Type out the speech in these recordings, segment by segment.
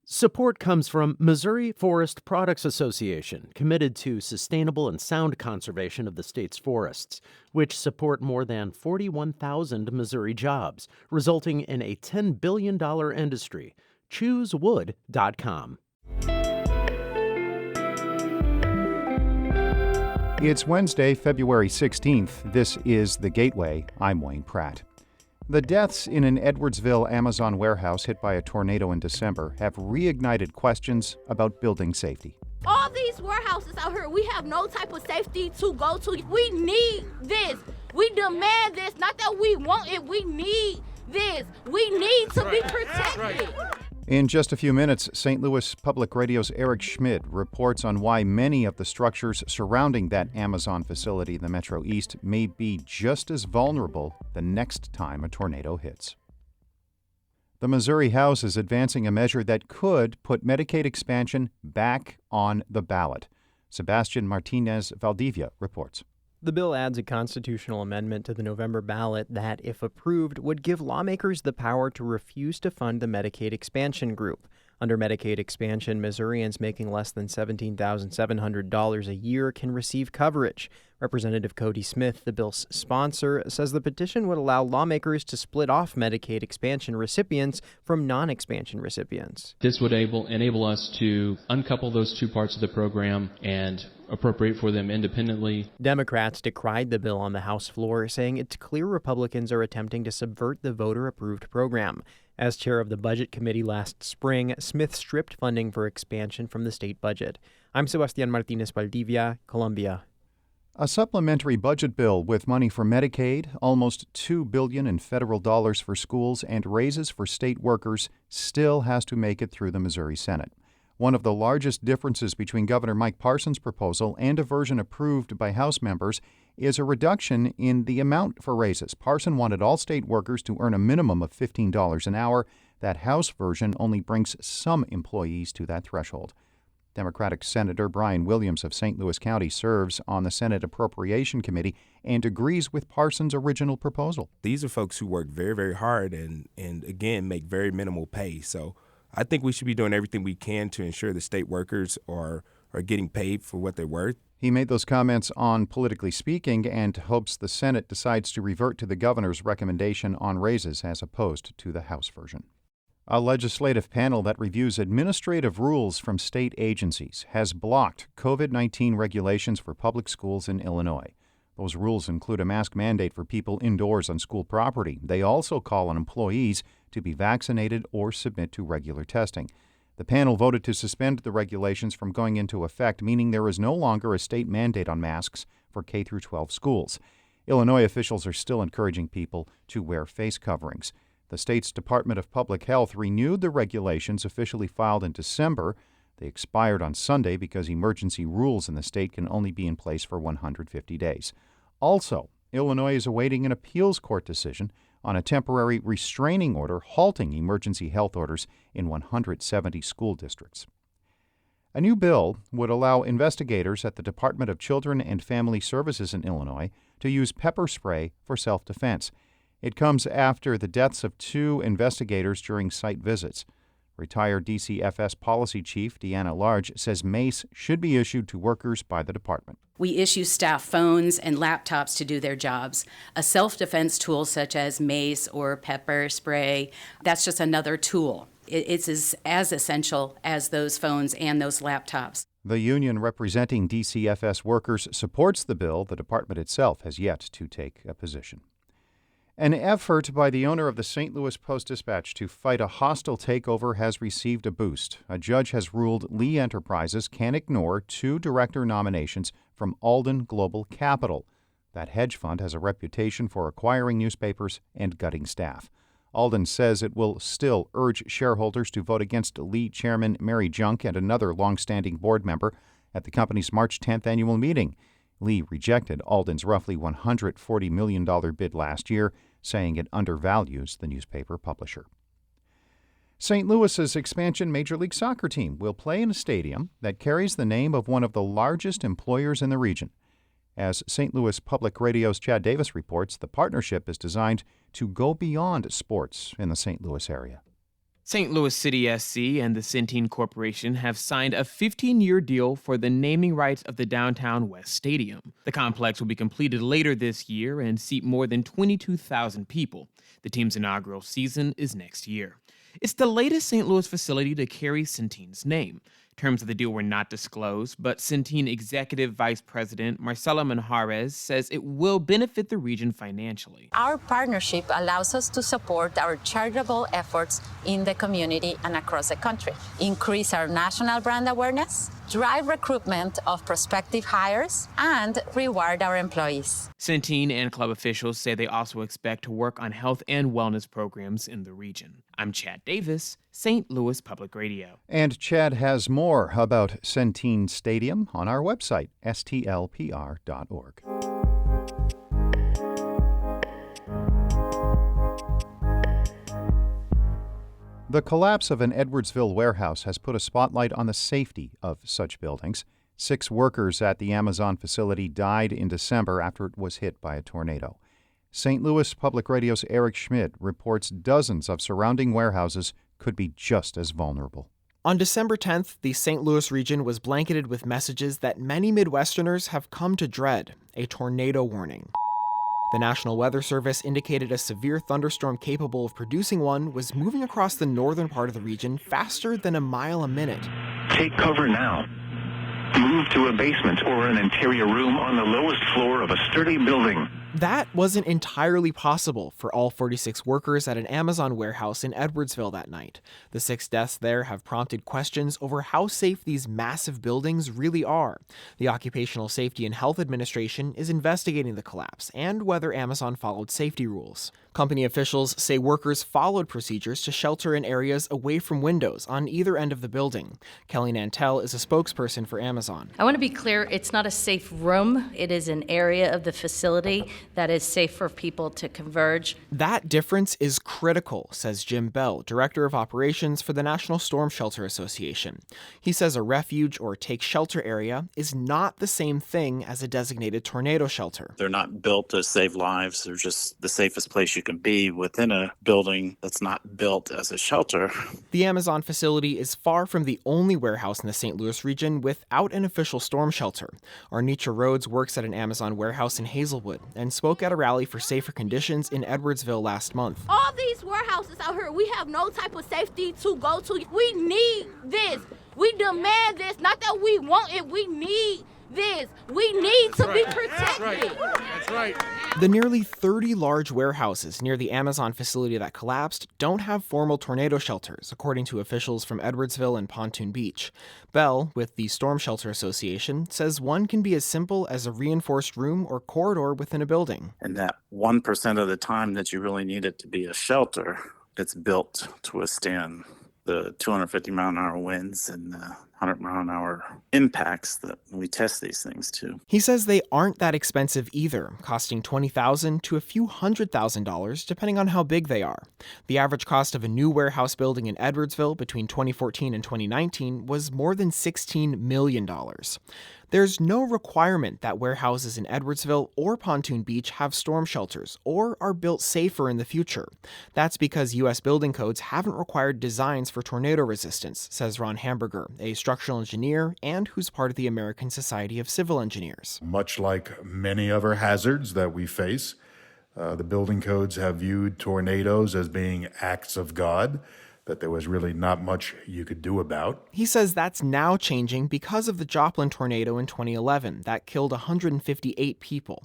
Support comes from Missouri Forest Products Association, committed to sustainable and sound conservation of the state's forests, which support more than 41,000 Missouri jobs, resulting in a $10 billion industry. ChooseWood.com. It's Wednesday, February 16th. This is The Gateway. I'm Wayne Pratt. The deaths in an Edwardsville Amazon warehouse hit by a tornado in December have reignited questions about building safety. All these warehouses out here, we have no type of safety to go to. We need this. We demand this. Not that we want it, we need this. We need to be protected. In just a few minutes, St. Louis Public Radio's Eric Schmid reports on why many of the structures surrounding that Amazon facility in the Metro East may be just as vulnerable the next time a tornado hits. The Missouri House is advancing a measure that could put Medicaid expansion back on the ballot. Sebastian Martinez Valdivia reports. The bill adds a constitutional amendment to the November ballot that, if approved, would give lawmakers the power to refuse to fund the Medicaid expansion group. Under Medicaid expansion, Missourians making less than $17,700 a year can receive coverage. Representative Cody Smith, the bill's sponsor, says the petition would allow lawmakers to split off Medicaid expansion recipients from non-expansion recipients. This would enable us to uncouple those two parts of the program and appropriate for them independently. Democrats decried the bill on the House floor, saying it's clear Republicans are attempting to subvert the voter-approved program. As chair of the Budget Committee last spring, Smith stripped funding for expansion from the state budget. I'm Sebastian Martinez Valdivia, Columbia. A supplementary budget bill with money for Medicaid, almost $2 billion in federal dollars for schools, and raises for state workers still has to make it through the Missouri Senate. One of the largest differences between Governor Mike Parson's proposal and a version approved by House members is a reduction in the amount for raises. Parson wanted all state workers to earn a minimum of $15 an hour. That House version only brings some employees to that threshold. Democratic Senator Brian Williams of St. Louis County serves on the Senate Appropriation Committee and agrees with Parson's original proposal. These are folks who work very, very hard and again, make very minimal pay. So I think we should be doing everything we can to ensure the state workers are getting paid for what they're worth. He made those comments on Politically Speaking and hopes the Senate decides to revert to the governor's recommendation on raises as opposed to the House version. A legislative panel that reviews administrative rules from state agencies has blocked COVID-19 regulations for public schools in Illinois. Those rules include a mask mandate for people indoors on school property. They also call on employees to be vaccinated or submit to regular testing. The panel voted to suspend the regulations from going into effect, meaning there is no longer a state mandate on masks for K-12 schools. Illinois officials are still encouraging people to wear face coverings. The state's Department of Public Health renewed the regulations officially filed in December. They expired on Sunday because emergency rules in the state can only be in place for 150 days. Also, Illinois is awaiting an appeals court decision on a temporary restraining order halting emergency health orders in 170 school districts. A new bill would allow investigators at the Department of Children and Family Services in Illinois to use pepper spray for self-defense. It comes after the deaths of two investigators during site visits. Retired DCFS policy chief Deanna Large says mace should be issued to workers by the department. We issue staff phones and laptops to do their jobs. A self-defense tool such as mace or pepper spray, that's just another tool. It's as essential as those phones and those laptops. The union representing DCFS workers supports the bill. The department itself has yet to take a position. An effort by the owner of the St. Louis Post-Dispatch to fight a hostile takeover has received a boost. A judge has ruled Lee Enterprises can ignore two director nominations from Alden Global Capital. That hedge fund has a reputation for acquiring newspapers and gutting staff. Alden says it will still urge shareholders to vote against Lee Chairman Mary Junk and another longstanding board member at the company's March 10th annual meeting. Lee rejected Alden's roughly $140 million bid last year, saying it undervalues the newspaper publisher. St. Louis's expansion Major League Soccer team will play in a stadium that carries the name of one of the largest employers in the region. As St. Louis Public Radio's Chad Davis reports, the partnership is designed to go beyond sports in the St. Louis area. St. Louis City SC and the Centene Corporation have signed a 15-year deal for the naming rights of the Downtown West Stadium. The complex will be completed later this year and seat more than 22,000 people. The team's inaugural season is next year. It's the latest St. Louis facility to carry Centene's name. Terms of the deal were not disclosed, but Centene Executive Vice President Marcela Manjarrez says it will benefit the region financially. Our partnership allows us to support our charitable efforts in the community and across the country, increase our national brand awareness, drive recruitment of prospective hires, and reward our employees. Centene and club officials say they also expect to work on health and wellness programs in the region. I'm Chad Davis, St. Louis Public Radio. And Chad has more about Centene Stadium on our website, stlpr.org. The collapse of an Edwardsville warehouse has put a spotlight on the safety of such buildings. 6 workers at the Amazon facility died in December after it was hit by a tornado. St. Louis Public Radio's Eric Schmidt reports dozens of surrounding warehouses could be just as vulnerable. On December 10th, the St. Louis region was blanketed with messages that many Midwesterners have come to dread, a tornado warning. The National Weather Service indicated a severe thunderstorm capable of producing one was moving across the northern part of the region faster than a mile a minute. Take cover now. Move to a basement or an interior room on the lowest floor of a sturdy building. That wasn't entirely possible for all 46 workers at an Amazon warehouse in Edwardsville that night. The 6 deaths there have prompted questions over how safe these massive buildings really are. The Occupational Safety and Health Administration is investigating the collapse and whether Amazon followed safety rules. Company officials say workers followed procedures to shelter in areas away from windows on either end of the building. Kelly Nantel is a spokesperson for Amazon. I want to be clear, it's not a safe room. It is an area of the facility that is safe for people to converge. That difference is critical, says Jim Bell, Director of Operations for the National Storm Shelter Association. He says a refuge or take shelter area is not the same thing as a designated tornado shelter. They're not built to save lives. They're just the safest place you can be within a building that's not built as a shelter. The Amazon facility is far from the only warehouse in the St. Louis region without an official storm shelter. Arnitra Rhodes works at an Amazon warehouse in Hazelwood and spoke at a rally for safer conditions in Edwardsville last month. All these warehouses out here, we have no type of safety to go to. We need this. We demand this. Not that we want it, we need this. We need to be protected. That's right. The nearly 30 large warehouses near the Amazon facility that collapsed don't have formal tornado shelters, according to officials from Edwardsville and Pontoon Beach. Bell, with the Storm Shelter Association, says one can be as simple as a reinforced room or corridor within a building. And that 1% of the time that you really need it to be a shelter, it's built to withstand the 250-mile-an-hour winds and the 100-mile-an-hour impacts that we test these things to. He says they aren't that expensive either, costing $20,000 to a few $100,000 depending on how big they are. The average cost of a new warehouse building in Edwardsville between 2014 and 2019 was more than $16 million. There's no requirement that warehouses in Edwardsville or Pontoon Beach have storm shelters or are built safer in the future. That's because U.S. building codes haven't required designs for tornado resistance, says Ron Hamburger, a structural engineer and who's part of the American Society of Civil Engineers. Much like many other hazards that we face, the building codes have viewed tornadoes as being acts of God that there was really not much you could do about. He says that's now changing because of the Joplin tornado in 2011 that killed 158 people.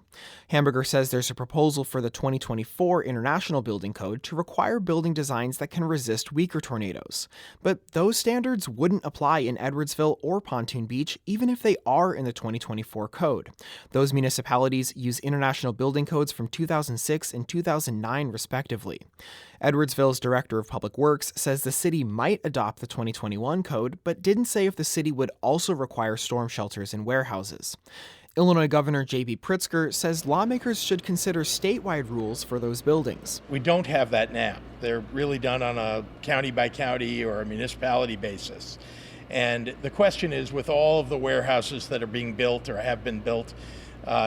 Hamburger says there's a proposal for the 2024 International Building Code to require building designs that can resist weaker tornadoes. But those standards wouldn't apply in Edwardsville or Pontoon Beach, even if they are in the 2024 code. Those municipalities use international building codes from 2006 and 2009, respectively. Edwardsville's Director of Public Works says the city might adopt the 2021 code, but didn't say if the city would also require storm shelters in warehouses. Illinois Governor J.B. Pritzker says lawmakers should consider statewide rules for those buildings. We don't have that now. They're really done on a county-by-county or a municipality basis. And the question is, with all of the warehouses that are being built or have been built,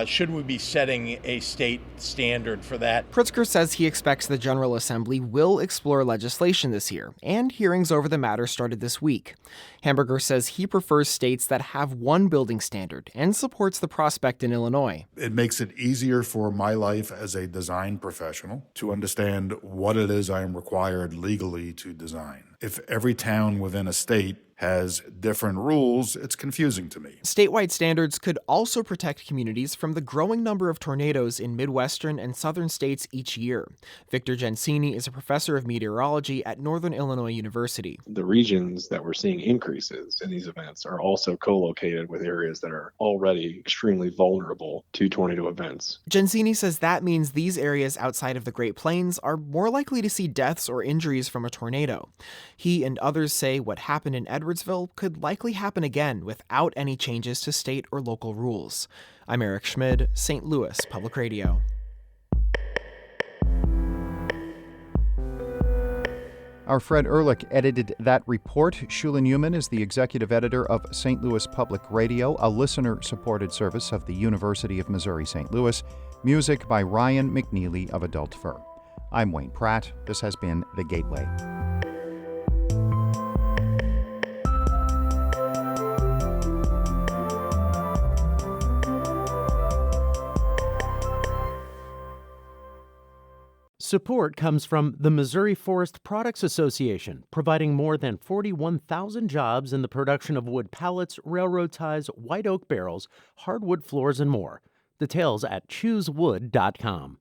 Should we be setting a state standard for that? Pritzker says he expects the General Assembly will explore legislation this year, and hearings over the matter started this week. Hamburger says he prefers states that have one building standard and supports the prospect in Illinois. It makes it easier for my life as a design professional to understand what it is I am required legally to design. If every town within a state has different rules, it's confusing to me. Statewide standards could also protect communities from the growing number of tornadoes in Midwestern and Southern states each year. Victor Gensini is a professor of meteorology at Northern Illinois University. The regions that we're seeing increases in these events are also co-located with areas that are already extremely vulnerable to tornado events. Gensini says that means these areas outside of the Great Plains are more likely to see deaths or injuries from a tornado. He and others say what happened in Edwardsville could likely happen again without any changes to state or local rules. I'm Eric Schmid, St. Louis Public Radio. Our Fred Ehrlich edited that report. Shula Newman is the executive editor of St. Louis Public Radio, a listener-supported service of the University of Missouri-St. Louis. Music by Ryan McNeely of Adult Fur. I'm Wayne Pratt. This has been The Gateway. Support comes from the Missouri Forest Products Association, providing more than 41,000 jobs in the production of wood pallets, railroad ties, white oak barrels, hardwood floors, and more. Details at choosewood.com.